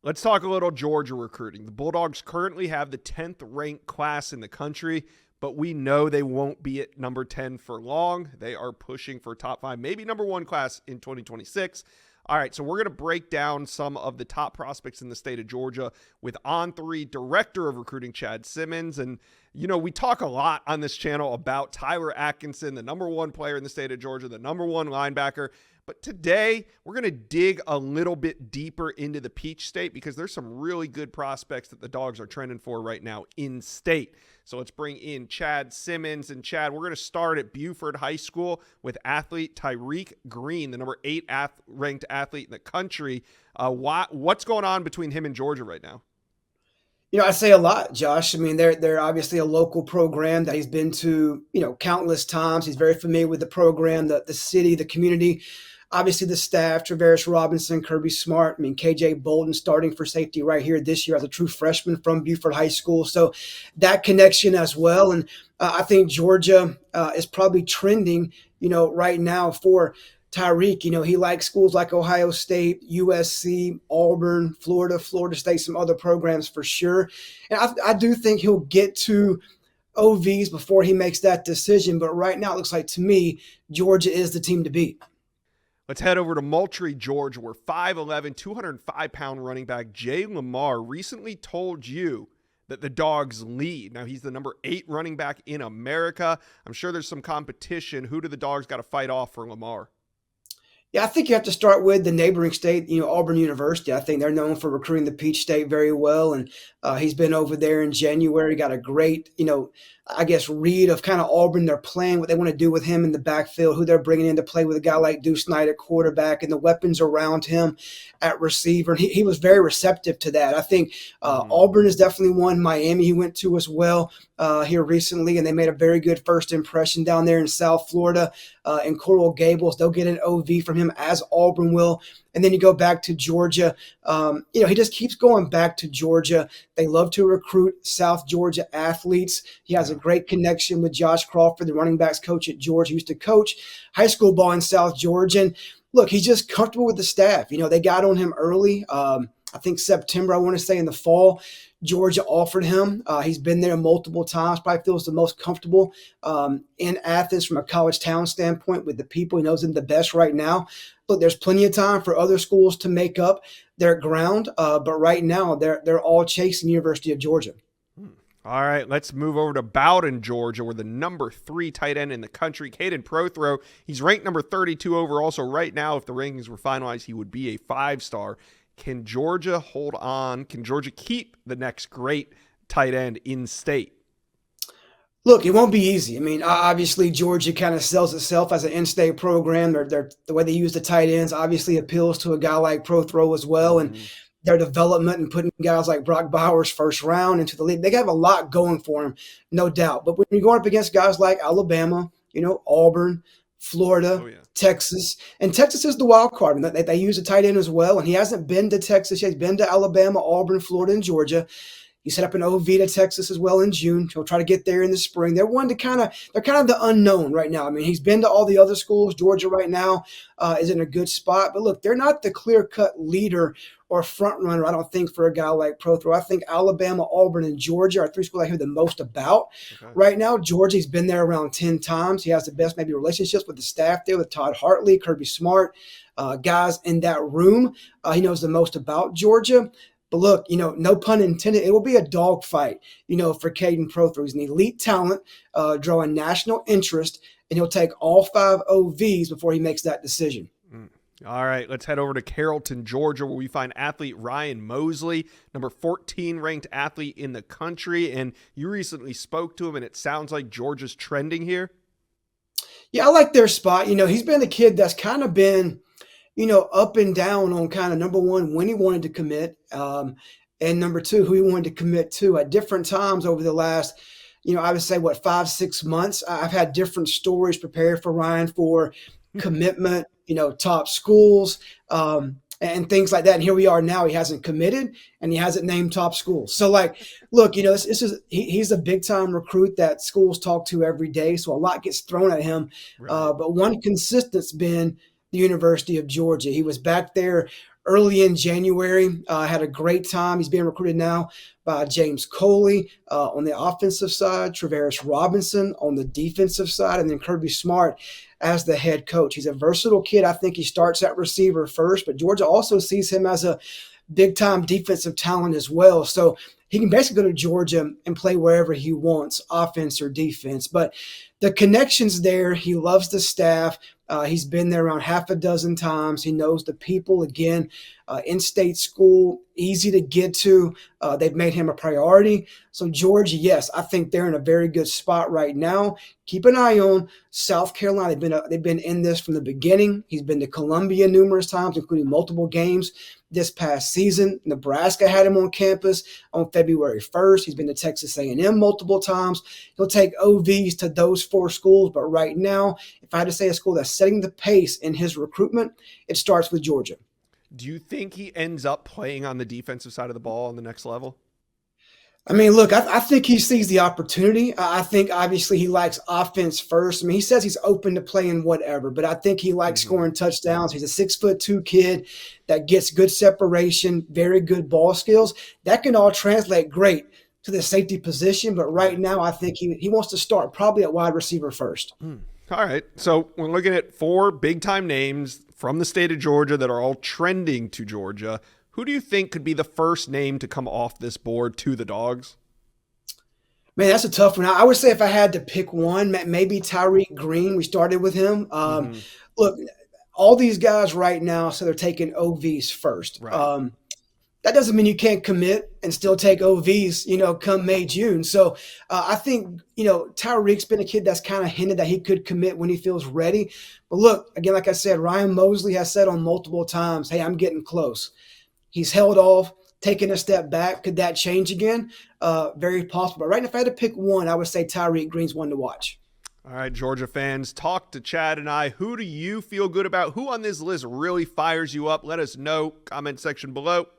Let's talk a little Georgia recruiting. The Bulldogs currently have the 10th ranked class in the country, but we know they won't be at number 10 for long. They are pushing for top 5, maybe number 1 class in 2026. All right, so we're going to break down some of the top prospects in the state of Georgia with On3 Director of Recruiting Chad Simmons. And, you know, we talk a lot on this channel about Tyler Atkinson, the number 1 player in the state of Georgia, the number 1 linebacker. But today, we're going to dig a little bit deeper into the Peach State because there's some really good prospects that the Dogs are trending for right now in state. So let's bring in Chad Simmons. And Chad, we're going to start at Buford High School with athlete Tyreek Green, the number 8 ranked athlete in the country. What's going on between him and Georgia right now? You know, I say a lot, Josh. I mean, they're obviously a local program that he's been to, countless times. He's very familiar with the program, the city, the community. Obviously, the staff, Travaris Robinson, Kirby Smart. I mean, KJ Bolden starting for safety right here this year as a true freshman from Buford High School. So that connection as well. And I think Georgia is probably trending, right now for Tyreek. He likes schools like Ohio State, USC, Auburn, Florida State, some other programs for sure. And I do think he'll get to OVs before he makes that decision. But right now, it looks like to me, Georgia is the team to beat. Let's head over to Moultrie, Georgia, where 5'11", 205-pound running back Jae Lamar recently told you that the Dogs lead. Now, he's the number 8 running back in America. I'm sure there's some competition. Who do the Dogs got to fight off for Lamar? Yeah, I think you have to start with the neighboring state, Auburn University. I think they're known for recruiting the Peach State very well. And he's been over there in January, got a great, read of kind of Auburn, their plan, what they want to do with him in the backfield, who they're bringing in to play with a guy like Deuce Knight at quarterback and the weapons around him at receiver. And he was very receptive to that. I think Auburn is definitely one. Miami he went to as well here recently, and they made a very good first impression down there in South Florida in Coral Gables. They'll get an OV from him as Auburn will. And then you go back to Georgia. He just keeps going back to Georgia. They love to recruit South Georgia athletes. He has a great connection with Josh Crawford, the running backs coach at Georgia. He used to coach high school ball in South Georgia. And look, he's just comfortable with the staff. They got on him early. I think September, I want to say in the fall, Georgia offered him. He's been there multiple times, probably feels the most comfortable in Athens from a college town standpoint with the people. He knows them the best right now. Look, there's plenty of time for other schools to make up their ground, but right now they're all chasing University of Georgia. All right, let's move over to Bowden, Georgia, where the number 3 tight end in the country, Kaiden Prothro, he's ranked number 32 overall. So right now, if the rankings were finalized, he would be a 5-star. Can Georgia hold on? Can Georgia keep the next great tight end in state? Look, it won't be easy. I mean, obviously, Georgia kind of sells itself as an in-state program. The way they use the tight ends obviously appeals to a guy like Prothro as well. And their development and putting guys like Brock Bowers first round into the league, they have a lot going for them, no doubt. But when you're going up against guys like Alabama, Auburn, Florida, Texas, and Texas is the wild card. And they use a tight end as well. And he hasn't been to Texas yet. He's been to Alabama, Auburn, Florida, and Georgia. He set up an OV to Texas as well in June. He'll try to get there in the spring. They're kind of the unknown right now. I mean, he's been to all the other schools. Georgia right now is in a good spot. But look, they're not the clear-cut leader or front runner, I don't think, for a guy like Prothro. I think Alabama, Auburn, and Georgia are 3 schools I hear the most about. Right now, Georgia's been there around 10 times. He has the best maybe relationships with the staff there, with Todd Hartley, Kirby Smart, guys in that room. He knows the most about Georgia. But look, no pun intended, it will be a dogfight, for Kaiden Prothro. He's an elite talent, drawing national interest, and he'll take all 5 OVs before he makes that decision. All right, let's head over to Carrollton, Georgia, where we find athlete Ryan Mosley, number 14 ranked athlete in the country. And you recently spoke to him, and it sounds like Georgia's trending here. Yeah, I like their spot. He's been a kid that's kind of been up and down on kind of number 1, when he wanted to commit, and number 2, who he wanted to commit to at different times over the last, I would say 5-6 months. I've had different stories prepared for Ryan for commitment, top schools, and things like that. And here we are now. He hasn't committed and he hasn't named top schools. So look, he's a big time recruit that schools talk to every day. So a lot gets thrown at him. Right. But one consistent's been the University of Georgia. He was back there early in January. Had a great time. He's being recruited now by James Coley on the offensive side, Travaris Robinson on the defensive side, and then Kirby Smart as the head coach. He's a versatile kid. I think he starts at receiver first, but Georgia also sees him as a big-time defensive talent as well. So he can basically go to Georgia and play wherever he wants, offense or defense. But the connection's there. He loves the staff. He's been there around half a dozen times. He knows the people. Again, in-state school, easy to get to. They've made him a priority. So Georgia, yes, I think they're in a very good spot right now. Keep an eye on South Carolina. They've been in this from the beginning. He's been to Columbia numerous times, including multiple games this past season. Nebraska had him on campus on February 1st. He's been to Texas A&M multiple times. He'll take OVs to those 4 schools. But right now, if I had to say a school that's setting the pace in his recruitment, it starts with Georgia. Do you think he ends up playing on the defensive side of the ball on the next level? I mean, look, I think he sees the opportunity. I think obviously he likes offense first. I mean, he says he's open to playing whatever, but I think he likes scoring touchdowns. He's a 6'2" kid that gets good separation, very good ball skills. That can all translate great to the safety position, but right now I think he wants to start probably at wide receiver first. All right. So we're looking at 4 big-time names from the state of Georgia that are all trending to Georgia. Who do you think could be the first name to come off this board to the Dogs? Man, that's a tough one. I would say if I had to pick one, maybe Tyreek Green. We started with him. Look, all these guys right now, so they're taking OVs first. Right. That doesn't mean you can't commit and still take OVs, come May, June. So I think, Tyreek's been a kid that's kind of hinted that he could commit when he feels ready. But look, again, like I said, Ryan Mosley has said on multiple times, hey, I'm getting close. He's held off, taken a step back. Could that change again? Very possible. But right now, if I had to pick one, I would say Tyreek Green's one to watch. All right, Georgia fans, talk to Chad and I. Who do you feel good about? Who on this list really fires you up? Let us know. Comment section below.